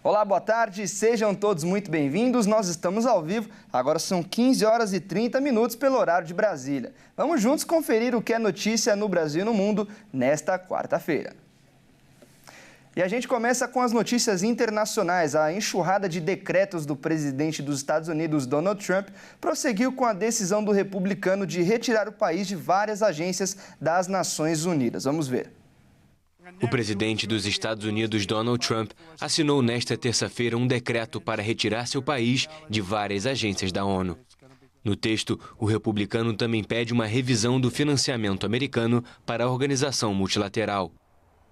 Olá, boa tarde, sejam todos muito bem-vindos. Nós estamos ao vivo, agora são 15 horas e 30 minutos pelo horário de Brasília. Vamos juntos conferir o que é notícia no Brasil e no mundo nesta quarta-feira. E a gente começa com as notícias internacionais. A enxurrada de decretos do presidente dos Estados Unidos, Donald Trump, prosseguiu com a decisão do republicano de retirar o país de várias agências das Nações Unidas. Vamos ver. O presidente dos Estados Unidos, Donald Trump, assinou nesta terça-feira um decreto para retirar seu país de várias agências da ONU. No texto, o republicano também pede uma revisão do financiamento americano para a organização multilateral.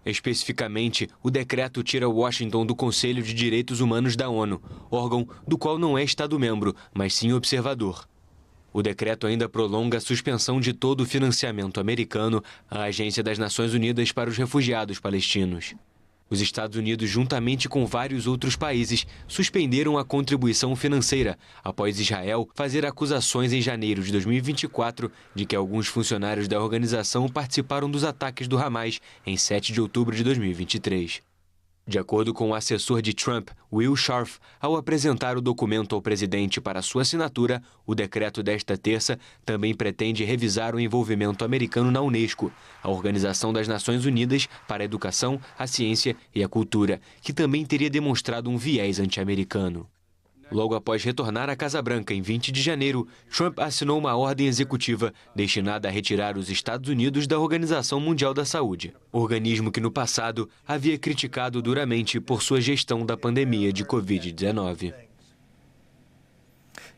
Especificamente, o decreto tira Washington do Conselho de Direitos Humanos da ONU, órgão do qual não é Estado-membro, mas sim observador. O decreto ainda prolonga a suspensão de todo o financiamento americano à Agência das Nações Unidas para os Refugiados Palestinos. Os Estados Unidos, juntamente com vários outros países, suspenderam a contribuição financeira após Israel fazer acusações em janeiro de 2024 de que alguns funcionários da organização participaram dos ataques do Hamas em 7 de outubro de 2023. De acordo com o assessor de Trump, Will Scharf, ao apresentar o documento ao presidente para sua assinatura, o decreto desta terça também pretende revisar o envolvimento americano na Unesco, a Organização das Nações Unidas para a Educação, a Ciência e a Cultura, que também teria demonstrado um viés anti-americano. Logo após retornar à Casa Branca em 20 de janeiro, Trump assinou uma ordem executiva destinada a retirar os Estados Unidos da Organização Mundial da Saúde, organismo que no passado havia criticado duramente por sua gestão da pandemia de Covid-19.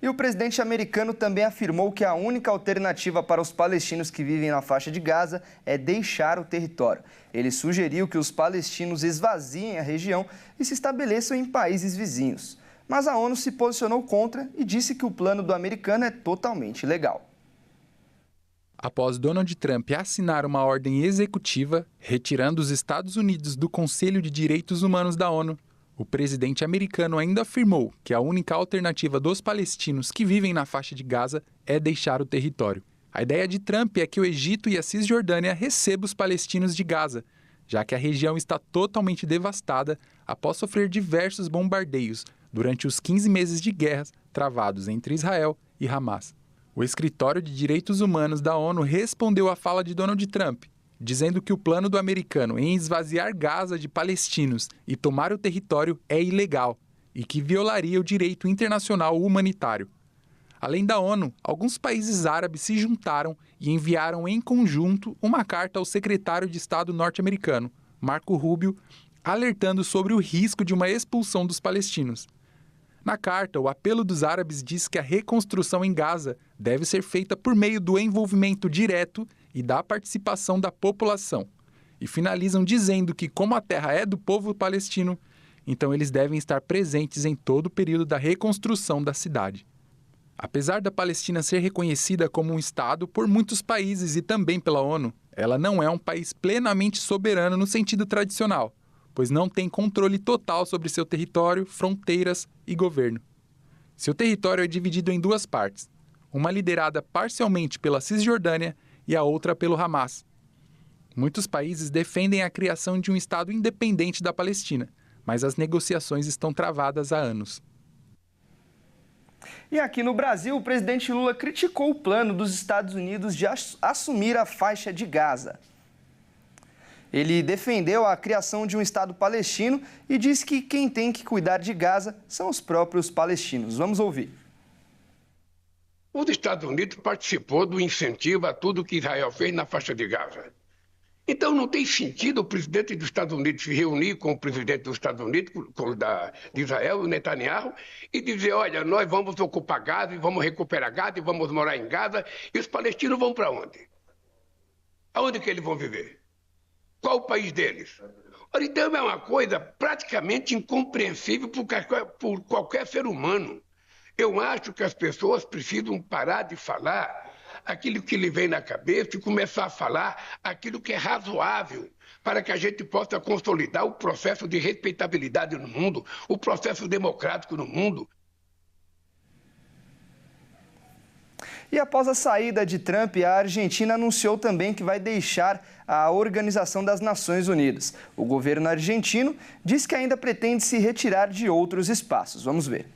E o presidente americano também afirmou que a única alternativa para os palestinos que vivem na faixa de Gaza é deixar o território. Ele sugeriu que os palestinos esvaziem a região e se estabeleçam em países vizinhos. Mas a ONU se posicionou contra e disse que o plano do americano é totalmente ilegal. Após Donald Trump assinar uma ordem executiva retirando os Estados Unidos do Conselho de Direitos Humanos da ONU, o presidente americano ainda afirmou que a única alternativa dos palestinos que vivem na faixa de Gaza é deixar o território. A ideia de Trump é que o Egito e a Cisjordânia recebam os palestinos de Gaza, já que a região está totalmente devastada após sofrer diversos bombardeios durante os 15 meses de guerras travados entre Israel e Hamas. O Escritório de Direitos Humanos da ONU respondeu à fala de Donald Trump, dizendo que o plano do americano em esvaziar Gaza de palestinos e tomar o território é ilegal e que violaria o direito internacional humanitário. Além da ONU, alguns países árabes se juntaram e enviaram em conjunto uma carta ao secretário de Estado norte-americano, Marco Rubio, alertando sobre o risco de uma expulsão dos palestinos. Na carta, o apelo dos árabes diz que a reconstrução em Gaza deve ser feita por meio do envolvimento direto e da participação da população. E finalizam dizendo que, como a terra é do povo palestino, então eles devem estar presentes em todo o período da reconstrução da cidade. Apesar da Palestina ser reconhecida como um Estado por muitos países e também pela ONU, ela não é um país plenamente soberano no sentido tradicional, pois não tem controle total sobre seu território, fronteiras e governo. Seu território é dividido em duas partes, uma liderada parcialmente pela Cisjordânia e a outra pelo Hamas. Muitos países defendem a criação de um Estado independente da Palestina, mas as negociações estão travadas há anos. E aqui no Brasil, o presidente Lula criticou o plano dos Estados Unidos de assumir a faixa de Gaza. Ele defendeu a criação de um Estado palestino e disse que quem tem que cuidar de Gaza são os próprios palestinos. Vamos ouvir. Os Estados Unidos participou do incentivo a tudo que Israel fez na faixa de Gaza. Então não tem sentido o presidente dos Estados Unidos se reunir com o presidente dos Estados Unidos, de Israel, o Netanyahu, e dizer, olha, nós vamos ocupar Gaza e vamos recuperar Gaza e vamos morar em Gaza, e os palestinos vão para onde? Aonde que eles vão viver? Qual o país deles? Ora, então é uma coisa praticamente incompreensível por qualquer ser humano. Eu acho que as pessoas precisam parar de falar aquilo que lhe vem na cabeça e começar a falar aquilo que é razoável para que a gente possa consolidar o processo de respeitabilidade no mundo, o processo democrático no mundo. E após a saída de Trump, a Argentina anunciou também que vai deixar a Organização das Nações Unidas. O governo argentino diz que ainda pretende se retirar de outros espaços. Vamos ver.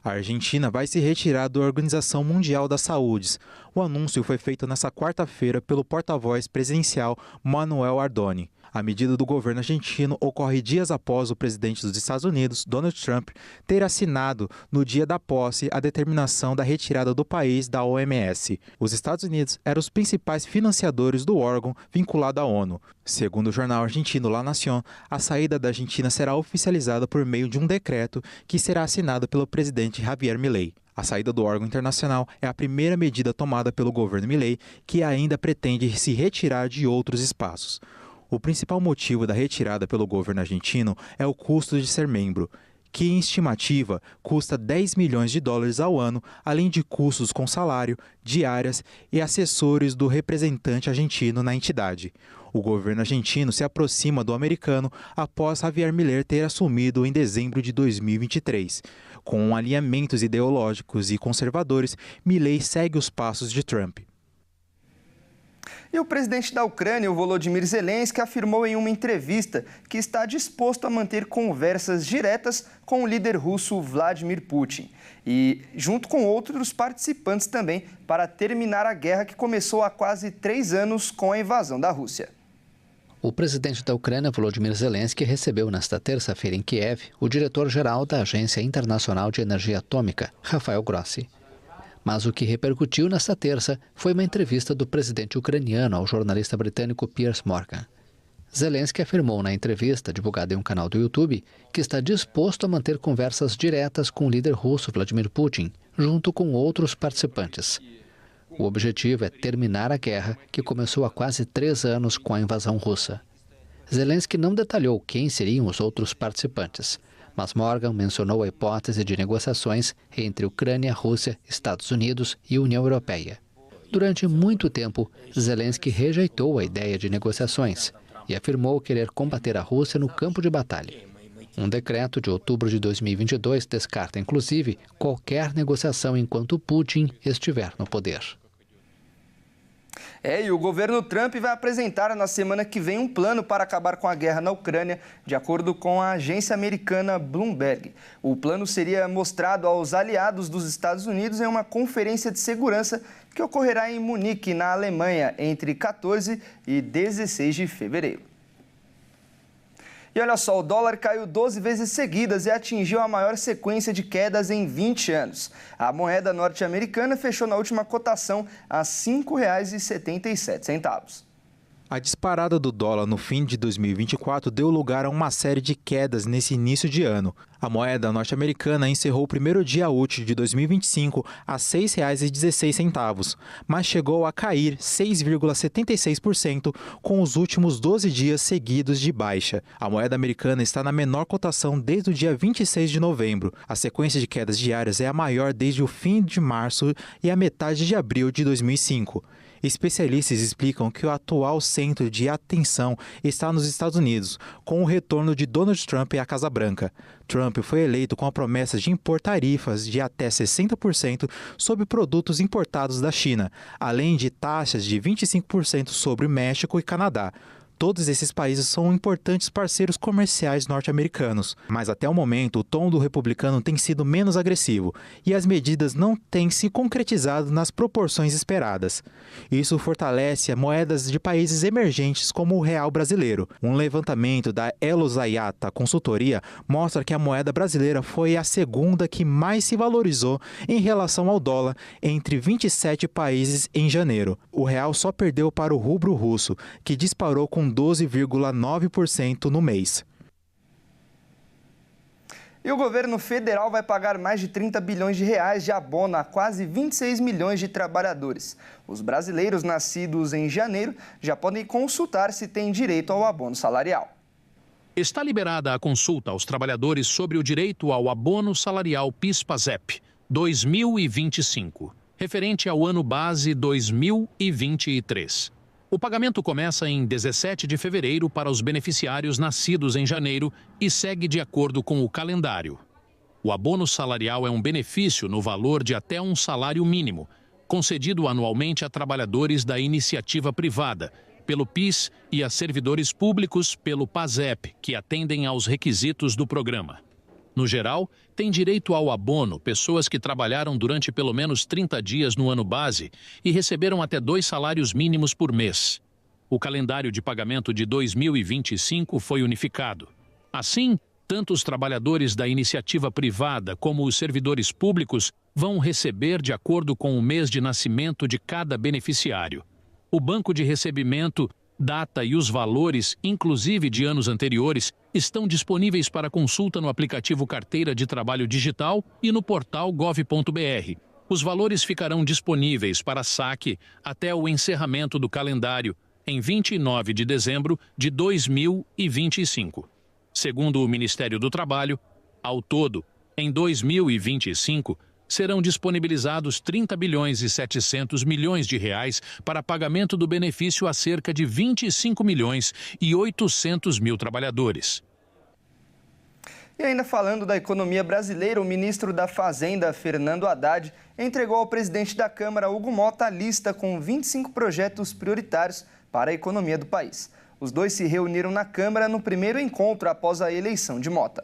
A Argentina vai se retirar da Organização Mundial da Saúde. O anúncio foi feito nesta quarta-feira pelo porta-voz presidencial Manuel Ardoni. A medida do governo argentino ocorre dias após o presidente dos Estados Unidos, Donald Trump, ter assinado no dia da posse a determinação da retirada do país da OMS. Os Estados Unidos eram os principais financiadores do órgão vinculado à ONU. Segundo o jornal argentino La Nación, a saída da Argentina será oficializada por meio de um decreto que será assinado pelo presidente Javier Milei. A saída do órgão internacional é a primeira medida tomada pelo governo Milei, que ainda pretende se retirar de outros espaços. O principal motivo da retirada pelo governo argentino é o custo de ser membro, que em estimativa custa 10 milhões de dólares ao ano, além de custos com salário, diárias e assessores do representante argentino na entidade. O governo argentino se aproxima do americano após Javier Milei ter assumido em dezembro de 2023. Com alinhamentos ideológicos e conservadores, Milei segue os passos de Trump. E o presidente da Ucrânia, o Volodymyr Zelensky, afirmou em uma entrevista que está disposto a manter conversas diretas com o líder russo Vladimir Putin e junto com outros participantes também para terminar a guerra que começou há quase 3 anos com a invasão da Rússia. O presidente da Ucrânia, Volodymyr Zelensky, recebeu nesta terça-feira em Kiev o diretor-geral da Agência Internacional de Energia Atômica, Rafael Grossi. Mas o que repercutiu nesta terça foi uma entrevista do presidente ucraniano ao jornalista britânico Piers Morgan. Zelensky afirmou na entrevista, divulgada em um canal do YouTube, que está disposto a manter conversas diretas com o líder russo Vladimir Putin, junto com outros participantes. O objetivo é terminar a guerra que começou há quase 3 anos com a invasão russa. Zelensky não detalhou quem seriam os outros participantes, mas Morgan mencionou a hipótese de negociações entre Ucrânia, Rússia, Estados Unidos e União Europeia. Durante muito tempo, Zelensky rejeitou a ideia de negociações e afirmou querer combater a Rússia no campo de batalha. Um decreto de outubro de 2022 descarta, inclusive, qualquer negociação enquanto Putin estiver no poder. E o governo Trump vai apresentar na semana que vem um plano para acabar com a guerra na Ucrânia, de acordo com a agência americana Bloomberg. O plano seria mostrado aos aliados dos Estados Unidos em uma conferência de segurança que ocorrerá em Munique, na Alemanha, entre 14 e 16 de fevereiro. E olha só, o dólar caiu 12 vezes seguidas e atingiu a maior sequência de quedas em 20 anos. A moeda norte-americana fechou na última cotação a R$ 5,77. A disparada do dólar no fim de 2024 deu lugar a uma série de quedas nesse início de ano. A moeda norte-americana encerrou o primeiro dia útil de 2025 a R$ 6,16, mas chegou a cair 6,76% com os últimos 12 dias seguidos de baixa. A moeda americana está na menor cotação desde o dia 26 de novembro. A sequência de quedas diárias é a maior desde o fim de março e a metade de abril de 2005. Especialistas explicam que o atual centro de atenção está nos Estados Unidos, com o retorno de Donald Trump à Casa Branca. Trump foi eleito com a promessa de impor tarifas de até 60% sobre produtos importados da China, além de taxas de 25% sobre México e Canadá. Todos esses países são importantes parceiros comerciais norte-americanos, mas até o momento o tom do republicano tem sido menos agressivo e as medidas não têm se concretizado nas proporções esperadas. Isso fortalece moedas de países emergentes como o real brasileiro. Um levantamento da Elo Zayata Consultoria mostra que a moeda brasileira foi a segunda que mais se valorizou em relação ao dólar entre 27 países em janeiro. O real só perdeu para o rublo russo, que disparou com 12,9% no mês. E o governo federal vai pagar mais de 30 bilhões de reais de abono a quase 26 milhões de trabalhadores. Os brasileiros nascidos em janeiro já podem consultar se têm direito ao abono salarial. Está liberada a consulta aos trabalhadores sobre o direito ao abono salarial PIS/PASEP 2025, referente ao ano base 2023. O pagamento começa em 17 de fevereiro para os beneficiários nascidos em janeiro e segue de acordo com o calendário. O abono salarial é um benefício no valor de até um salário mínimo, concedido anualmente a trabalhadores da iniciativa privada, pelo PIS, e a servidores públicos pelo PASEP, que atendem aos requisitos do programa. No geral, tem direito ao abono pessoas que trabalharam durante pelo menos 30 dias no ano base e receberam até 2 salários mínimos por mês. O calendário de pagamento de 2025 foi unificado. Assim, tanto os trabalhadores da iniciativa privada como os servidores públicos vão receber de acordo com o mês de nascimento de cada beneficiário. O banco de recebimento, data e os valores, inclusive de anos anteriores, estão disponíveis para consulta no aplicativo Carteira de Trabalho Digital e no portal gov.br. Os valores ficarão disponíveis para saque até o encerramento do calendário, em 29 de dezembro de 2025. Segundo o Ministério do Trabalho, ao todo, em 2025, serão disponibilizados 30 bilhões e 700 milhões de reais para pagamento do benefício a cerca de 25 milhões e 800 mil trabalhadores. E ainda falando da economia brasileira, o ministro da Fazenda, Fernando Haddad, entregou ao presidente da Câmara, Hugo Motta, a lista com 25 projetos prioritários para a economia do país. Os dois se reuniram na Câmara no primeiro encontro após a eleição de Motta.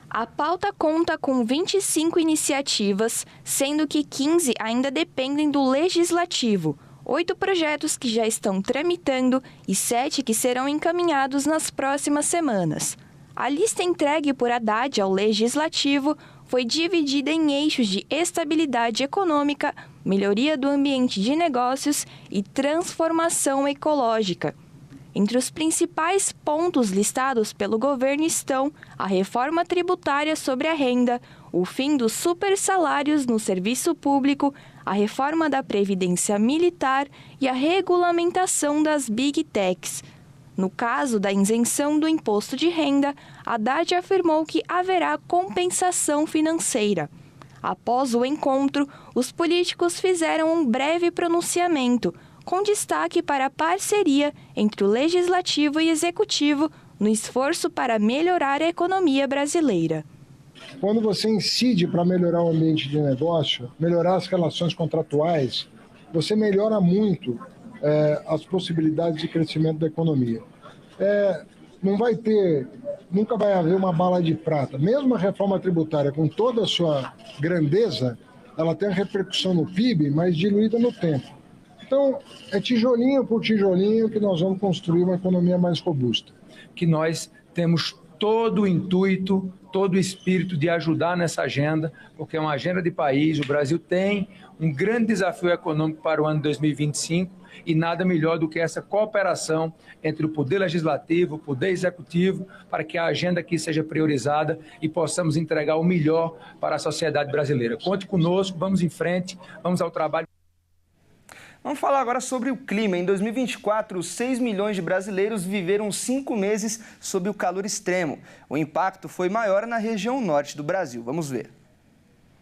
A pauta conta com 25 iniciativas, sendo que 15 ainda dependem do Legislativo, 8 projetos que já estão tramitando e 7 que serão encaminhados nas próximas semanas. A lista entregue por Haddad ao Legislativo foi dividida em eixos de estabilidade econômica, melhoria do ambiente de negócios e transformação ecológica. Entre os principais pontos listados pelo governo estão a reforma tributária sobre a renda, o fim dos supersalários no serviço público, a reforma da Previdência Militar e a regulamentação das Big Techs. No caso da isenção do imposto de renda, Haddad afirmou que haverá compensação financeira. Após o encontro, os políticos fizeram um breve pronunciamento, com destaque para a parceria entre o Legislativo e Executivo no esforço para melhorar a economia brasileira. Quando você incide para melhorar o ambiente de negócio, melhorar as relações contratuais, você melhora muito as possibilidades de crescimento da economia. Nunca vai haver uma bala de prata. Mesmo a reforma tributária, com toda a sua grandeza, ela tem a repercussão no PIB, mas diluída no tempo. Então, é tijolinho por tijolinho que nós vamos construir uma economia mais robusta. Que nós temos todo o intuito, todo o espírito de ajudar nessa agenda, porque é uma agenda de país. O Brasil tem um grande desafio econômico para o ano 2025 e nada melhor do que essa cooperação entre o Poder Legislativo, o Poder Executivo, para que a agenda aqui seja priorizada e possamos entregar o melhor para a sociedade brasileira. Conte conosco, vamos em frente, vamos ao trabalho. Vamos falar agora sobre o clima. Em 2024, 6 milhões de brasileiros viveram 5 meses sob o calor extremo. O impacto foi maior na região norte do Brasil. Vamos ver.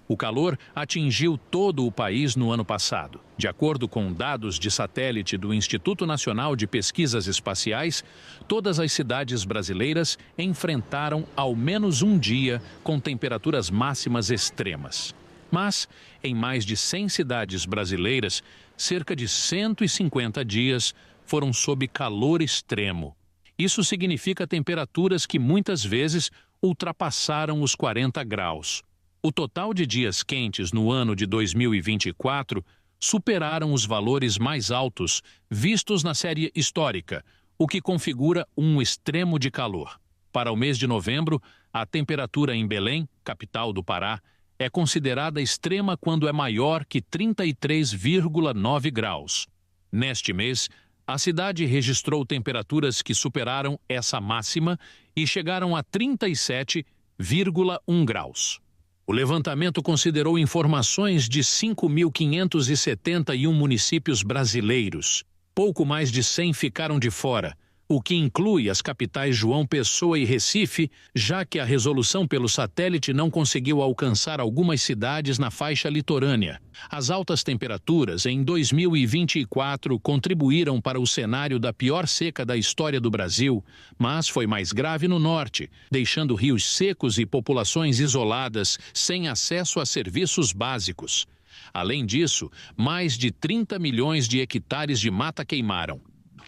O calor atingiu todo o país no ano passado. De acordo com dados de satélite do Instituto Nacional de Pesquisas Espaciais, todas as cidades brasileiras enfrentaram ao menos um dia com temperaturas máximas extremas. Mas, em mais de 100 cidades brasileiras, cerca de 150 dias foram sob calor extremo. Isso significa temperaturas que muitas vezes ultrapassaram os 40 graus. O total de dias quentes no ano de 2024 superaram os valores mais altos vistos na série histórica, o que configura um extremo de calor. Para o mês de novembro, a temperatura em Belém, capital do Pará, é considerada extrema quando é maior que 33,9 graus. Neste mês, a cidade registrou temperaturas que superaram essa máxima e chegaram a 37,1 graus. O levantamento considerou informações de 5.571 municípios brasileiros. Pouco mais de 100 ficaram de fora, o que inclui as capitais João Pessoa e Recife, já que a resolução pelo satélite não conseguiu alcançar algumas cidades na faixa litorânea. As altas temperaturas em 2024 contribuíram para o cenário da pior seca da história do Brasil, mas foi mais grave no norte, deixando rios secos e populações isoladas sem acesso a serviços básicos. Além disso, mais de 30 milhões de hectares de mata queimaram.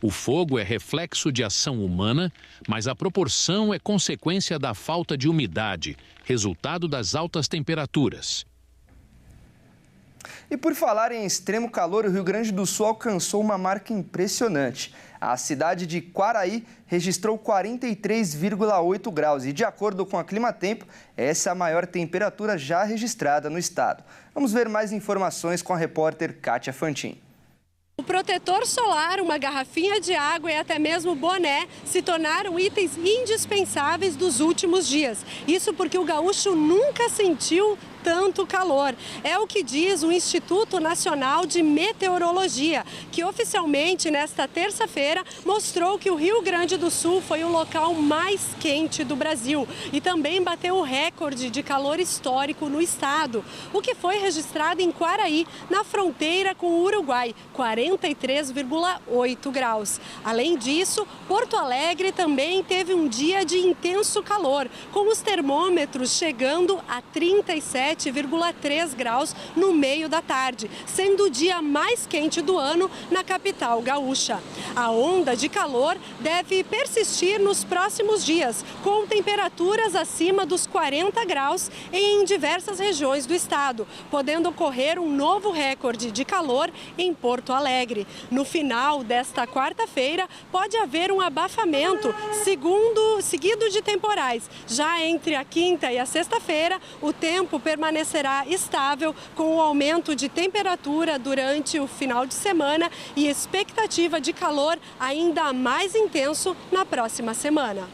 O fogo é reflexo de ação humana, mas a proporção é consequência da falta de umidade, resultado das altas temperaturas. E por falar em extremo calor, o Rio Grande do Sul alcançou uma marca impressionante. A cidade de Quaraí registrou 43,8 graus e, de acordo com a Climatempo, essa é a maior temperatura já registrada no estado. Vamos ver mais informações com a repórter Kátia Fantin. O protetor solar, uma garrafinha de água e até mesmo boné se tornaram itens indispensáveis dos últimos dias. Isso porque o gaúcho nunca sentiu tanto calor. É o que diz o Instituto Nacional de Meteorologia, que oficialmente nesta terça-feira mostrou que o Rio Grande do Sul foi o local mais quente do Brasil e também bateu o recorde de calor histórico no estado, o que foi registrado em Quaraí, na fronteira com o Uruguai, 43,8 graus. Além disso, Porto Alegre também teve um dia de intenso calor, com os termômetros chegando a 37,3 graus no meio da tarde, sendo o dia mais quente do ano na capital gaúcha. A onda de calor deve persistir nos próximos dias, com temperaturas acima dos 40 graus em diversas regiões do estado, podendo ocorrer um novo recorde de calor em Porto Alegre. No final desta quarta-feira, pode haver um abafamento seguido de temporais. Já entre a quinta e a sexta-feira, o tempo permanecerá estável, com o aumento de temperatura durante o final de semana e expectativa de calor ainda mais intenso na próxima semana.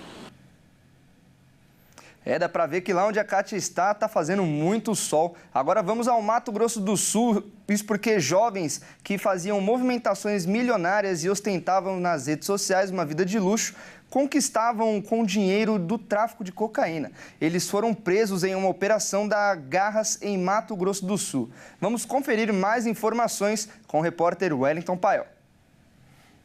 Dá para ver que lá onde a Kátia está fazendo muito sol. Agora vamos ao Mato Grosso do Sul, isso porque jovens que faziam movimentações milionárias e ostentavam nas redes sociais uma vida de luxo, conquistavam com dinheiro do tráfico de cocaína. Eles foram presos em uma operação da Garras em Mato Grosso do Sul. Vamos conferir mais informações com o repórter Wellington Paiol.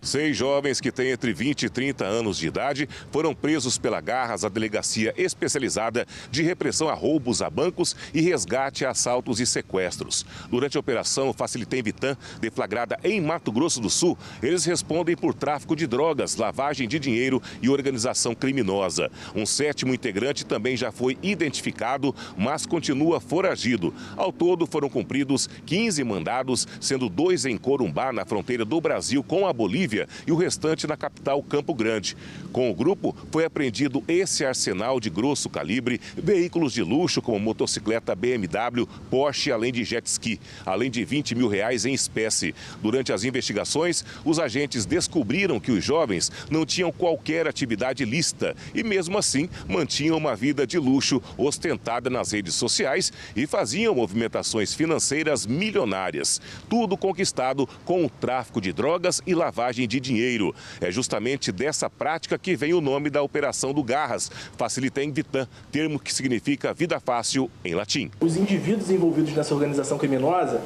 6 jovens que têm entre 20 e 30 anos de idade foram presos pela Garras, a delegacia especializada de repressão a roubos a bancos e resgate a assaltos e sequestros. Durante a operação Facilitem Vitam, deflagrada em Mato Grosso do Sul, eles respondem por tráfico de drogas, lavagem de dinheiro e organização criminosa. Um 7º integrante também já foi identificado, mas continua foragido. Ao todo foram cumpridos 15 mandados, sendo 2 em Corumbá, na fronteira do Brasil com a Bolívia, e o restante na capital Campo Grande. Com o grupo, foi apreendido esse arsenal de grosso calibre, veículos de luxo como motocicleta BMW, Porsche, além de jet ski, além de R$20 mil em espécie. Durante as investigações, os agentes descobriram que os jovens não tinham qualquer atividade lícita e, mesmo assim, mantinham uma vida de luxo ostentada nas redes sociais e faziam movimentações financeiras milionárias. Tudo conquistado com o tráfico de drogas e lavagem de dinheiro. É justamente dessa prática que vem o nome da operação do Garras, Facilitem Vitam, termo que significa vida fácil em latim. Os indivíduos envolvidos nessa organização criminosa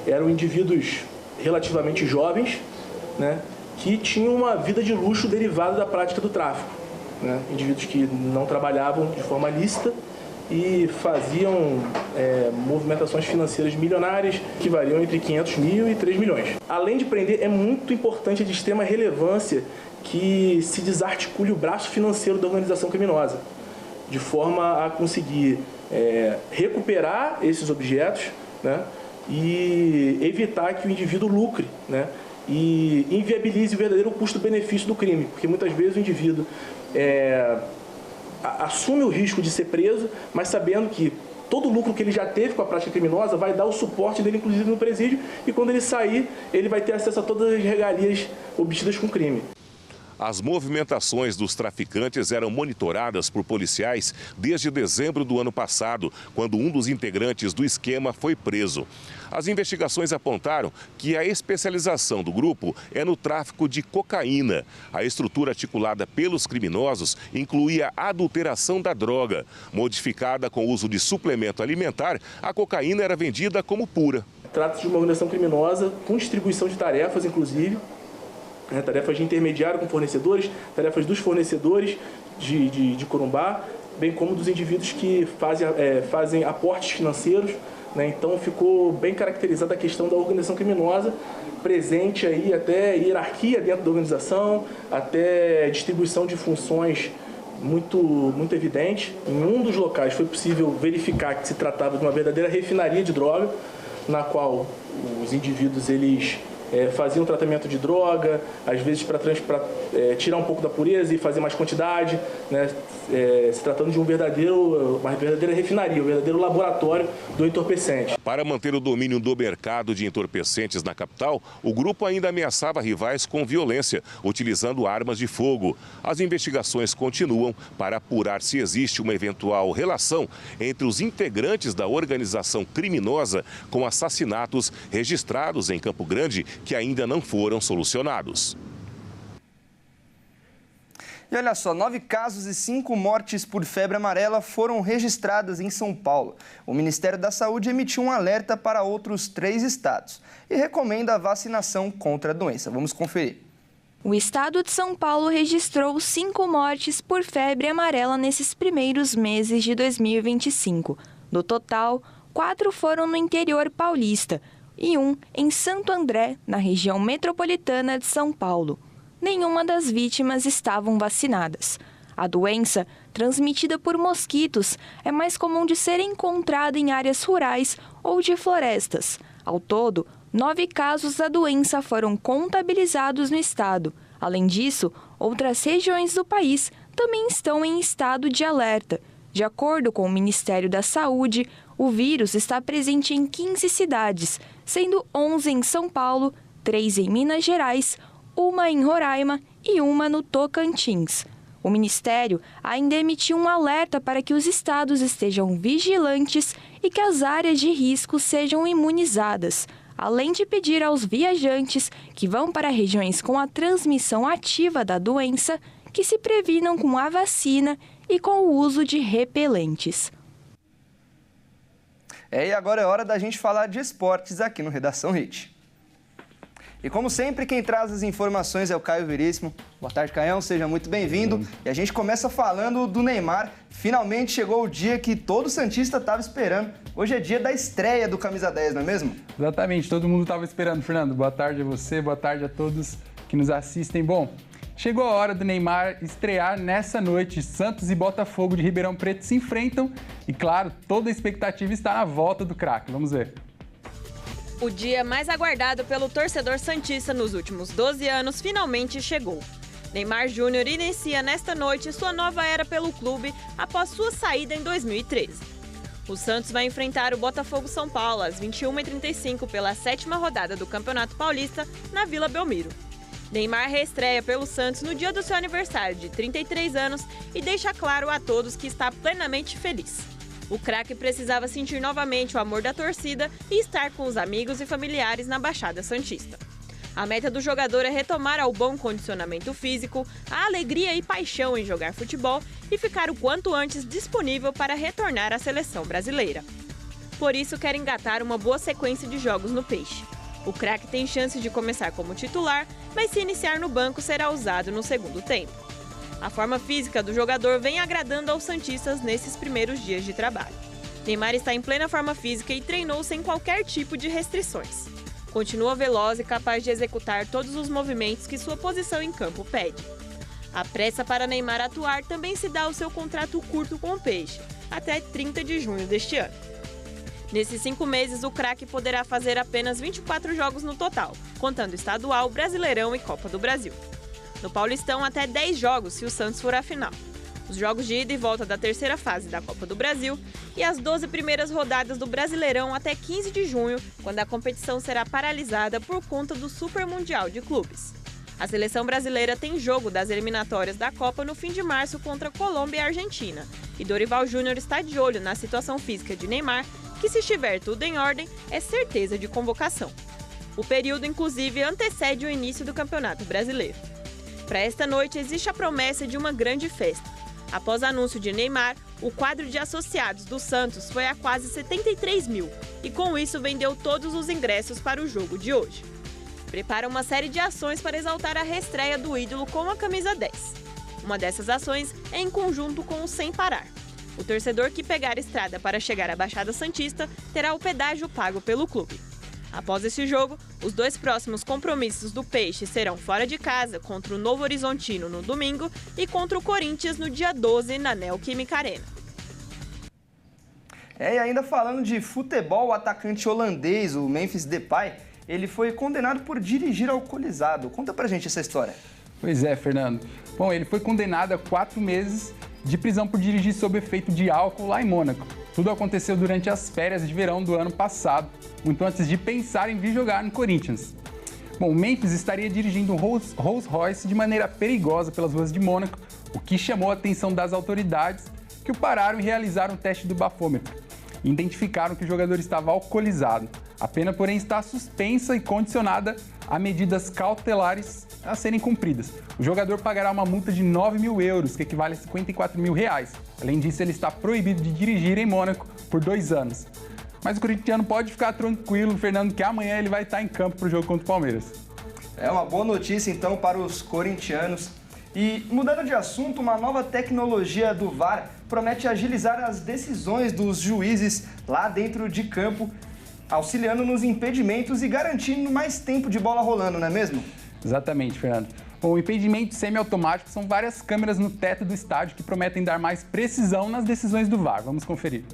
eram indivíduos relativamente jovens, que tinham uma vida de luxo derivada da prática do tráfico. Indivíduos que não trabalhavam de forma lícita e faziam movimentações financeiras milionárias que variam entre 500 mil e 3 milhões. Além de prender, é muito importante, de extrema relevância, que se desarticule o braço financeiro da organização criminosa, de forma a conseguir recuperar esses objetos, e evitar que o indivíduo lucre, e inviabilize o verdadeiro custo-benefício do crime, porque muitas vezes o indivíduo assume o risco de ser preso, mas sabendo que todo o lucro que ele já teve com a prática criminosa vai dar o suporte dele, inclusive, no presídio, e quando ele sair, ele vai ter acesso a todas as regalias obtidas com o crime. As movimentações dos traficantes eram monitoradas por policiais desde dezembro do ano passado, quando um dos integrantes do esquema foi preso. As investigações apontaram que a especialização do grupo é no tráfico de cocaína. A estrutura articulada pelos criminosos incluía a adulteração da droga. Modificada com o uso de suplemento alimentar, a cocaína era vendida como pura. Trata-se de uma organização criminosa com distribuição de tarefas, inclusive, tarefas de intermediário com fornecedores, tarefas dos fornecedores de Corumbá, bem como dos indivíduos que fazem aportes financeiros, né? Então ficou bem caracterizada a questão da organização criminosa, presente aí até hierarquia dentro da organização, até distribuição de funções muito evidente. Em um dos locais foi possível verificar que se tratava de uma verdadeira refinaria de droga, na qual os indivíduos eles faziam tratamento de droga, às vezes para tirar um pouco da pureza e fazer mais quantidade, né? Se tratando de uma verdadeira refinaria, um verdadeiro laboratório do entorpecente. Para manter o domínio do mercado de entorpecentes na capital, o grupo ainda ameaçava rivais com violência, utilizando armas de fogo. As investigações continuam para apurar se existe uma eventual relação entre os integrantes da organização criminosa com assassinatos registrados em Campo Grande que ainda não foram solucionados. E olha só, 9 casos e 5 mortes por febre amarela foram registradas em São Paulo. O Ministério da Saúde emitiu um alerta para outros 3 estados e recomenda a vacinação contra a doença. Vamos conferir. O estado de São Paulo registrou 5 mortes por febre amarela nesses primeiros meses de 2025. Do total, 4 foram no interior paulista e 1 em Santo André, na região metropolitana de São Paulo. Nenhuma das vítimas estavam vacinadas. A doença, transmitida por mosquitos, é mais comum de ser encontrada em áreas rurais ou de florestas. Ao todo, 9 casos da doença foram contabilizados no estado. Além disso, outras regiões do país também estão em estado de alerta. De acordo com o Ministério da Saúde, o vírus está presente em 15 cidades, sendo 11 em São Paulo, 3 em Minas Gerais, 1 em Roraima e 1 no Tocantins. O Ministério ainda emitiu um alerta para que os estados estejam vigilantes e que as áreas de risco sejam imunizadas, além de pedir aos viajantes que vão para regiões com a transmissão ativa da doença que se previnam com a vacina e com o uso de repelentes. E agora é hora da gente falar de esportes aqui no Redação Hit. E como sempre, quem traz as informações é o Caio Veríssimo. Boa tarde, Caião, seja muito bem-vindo. E a gente começa falando do Neymar. Finalmente chegou o dia que todo santista estava esperando. Hoje é dia da estreia do Camisa 10, não é mesmo? Exatamente, todo mundo estava esperando, Fernando. Boa tarde a você, boa tarde a todos que nos assistem. Bom, chegou a hora do Neymar estrear nessa noite. Santos e Botafogo de Ribeirão Preto se enfrentam e, claro, toda a expectativa está na volta do craque. Vamos ver. O dia mais aguardado pelo torcedor santista nos últimos 12 anos finalmente chegou. Neymar Júnior inicia nesta noite sua nova era pelo clube após sua saída em 2013. O Santos vai enfrentar o Botafogo São Paulo às 21h35 pela 7ª rodada do Campeonato Paulista na Vila Belmiro. Neymar reestreia pelo Santos no dia do seu aniversário de 33 anos e deixa claro a todos que está plenamente feliz. O craque precisava sentir novamente o amor da torcida e estar com os amigos e familiares na Baixada Santista. A meta do jogador é retomar ao bom condicionamento físico, a alegria e paixão em jogar futebol e ficar o quanto antes disponível para retornar à seleção brasileira. Por isso, quer engatar uma boa sequência de jogos no Peixe. O craque tem chance de começar como titular, mas se iniciar no banco será usado no segundo tempo. A forma física do jogador vem agradando aos santistas nesses primeiros dias de trabalho. Neymar está em plena forma física e treinou sem qualquer tipo de restrições. Continua veloz e capaz de executar todos os movimentos que sua posição em campo pede. A pressa para Neymar atuar também se dá ao seu contrato curto com o Peixe, até 30 de junho deste ano. Nesses 5 meses, o craque poderá fazer apenas 24 jogos no total, contando estadual, Brasileirão e Copa do Brasil. No Paulistão, até 10 jogos se o Santos for à final. Os jogos de ida e volta da terceira fase da Copa do Brasil e as 12 primeiras rodadas do Brasileirão até 15 de junho, quando a competição será paralisada por conta do Super Mundial de Clubes. A seleção brasileira tem jogo das eliminatórias da Copa no fim de março contra Colômbia e Argentina. E Dorival Júnior está de olho na situação física de Neymar, que, se estiver tudo em ordem, é certeza de convocação. O período, inclusive, antecede o início do Campeonato Brasileiro. Para esta noite, existe a promessa de uma grande festa. Após anúncio de Neymar, o quadro de associados do Santos foi a quase 73 mil e, com isso, vendeu todos os ingressos para o jogo de hoje. Prepara uma série de ações para exaltar a reestreia do ídolo com a camisa 10. Uma dessas ações é em conjunto com o Sem Parar. O torcedor que pegar a estrada para chegar à Baixada Santista terá o pedágio pago pelo clube. Após esse jogo, os 2 próximos compromissos do Peixe serão fora de casa, contra o Novo Horizontino no domingo e contra o Corinthians no dia 12 na Neoquímica Arena. E ainda falando de futebol, o atacante holandês, o Memphis Depay, ele foi condenado por dirigir alcoolizado. Conta pra gente essa história. Pois é, Fernando. Bom, ele foi condenado a 4 meses de prisão por dirigir sob efeito de álcool lá em Mônaco. Tudo aconteceu durante as férias de verão do ano passado, muito antes de pensar em vir jogar no Corinthians. Bom, o Memphis estaria dirigindo um Rolls Royce de maneira perigosa pelas ruas de Mônaco, o que chamou a atenção das autoridades, que o pararam e realizaram o teste do bafômetro. Identificaram que o jogador estava alcoolizado. A pena, porém, está suspensa e condicionada a medidas cautelares a serem cumpridas. O jogador pagará uma multa de 9 mil euros, que equivale a 54 mil reais. Além disso, ele está proibido de dirigir em Mônaco por 2 anos. Mas o corintiano pode ficar tranquilo, Fernando, que amanhã ele vai estar em campo para o jogo contra o Palmeiras. É uma boa notícia, então, para os corintianos. E, mudando de assunto, uma nova tecnologia do VAR promete agilizar as decisões dos juízes lá dentro de campo, auxiliando nos impedimentos e garantindo mais tempo de bola rolando, não é mesmo? Exatamente, Fernando. O impedimento semiautomático são várias câmeras no teto do estádio que prometem dar mais precisão nas decisões do VAR. Vamos conferir.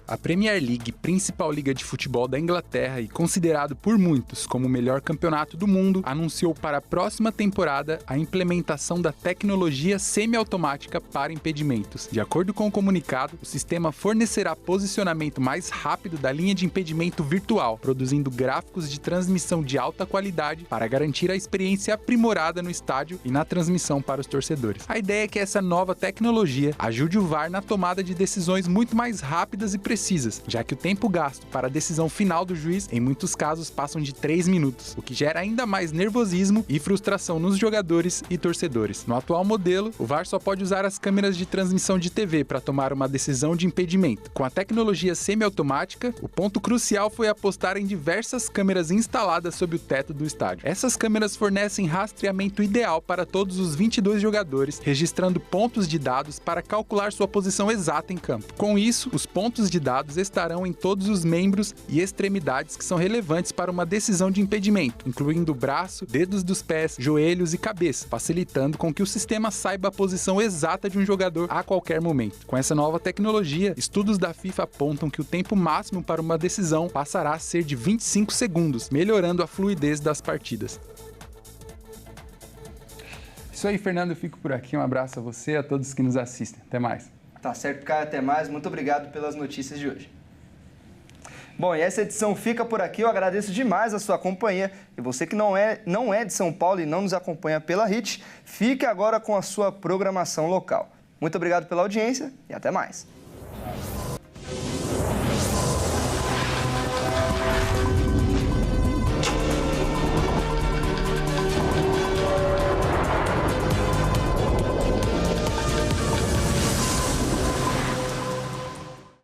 A Premier League, principal liga de futebol da Inglaterra e considerado por muitos como o melhor campeonato do mundo, anunciou para a próxima temporada a implementação da tecnologia semiautomática para impedimentos. De acordo com o comunicado, o sistema fornecerá posicionamento mais rápido da linha de impedimento virtual, produzindo gráficos de transmissão de alta qualidade para garantir a experiência aprimorada no estádio e na transmissão para os torcedores. A ideia é que essa nova tecnologia ajude o VAR na tomada de decisões muito mais rápidas e precisas, já que o tempo gasto para a decisão final do juiz, em muitos casos, passam de 3 minutos, o que gera ainda mais nervosismo e frustração nos jogadores e torcedores. No atual modelo, o VAR só pode usar as câmeras de transmissão de TV para tomar uma decisão de impedimento. Com a tecnologia semiautomática, o ponto crucial foi apostar em diversas câmeras instaladas sob o teto do estádio. Essas câmeras fornecem rastreamento ideal para todos os 22 jogadores, registrando pontos de dados para calcular sua posição exata em campo. Com isso, os pontos de dados estarão em todos os membros e extremidades que são relevantes para uma decisão de impedimento, incluindo o braço, dedos dos pés, joelhos e cabeça, facilitando com que o sistema saiba a posição exata de um jogador a qualquer momento. Com essa nova tecnologia, estudos da FIFA apontam que o tempo máximo para uma decisão passará a ser de 25 segundos, melhorando a fluidez das partidas. Isso aí, Fernando, eu fico por aqui. Um abraço a você e a todos que nos assistem. Até mais. Tá certo, Caio, até mais. Muito obrigado pelas notícias de hoje. Bom, e essa edição fica por aqui. Eu agradeço demais a sua companhia. E você que não é de São Paulo e não nos acompanha pela HIT, fique agora com a sua programação local. Muito obrigado pela audiência e até mais.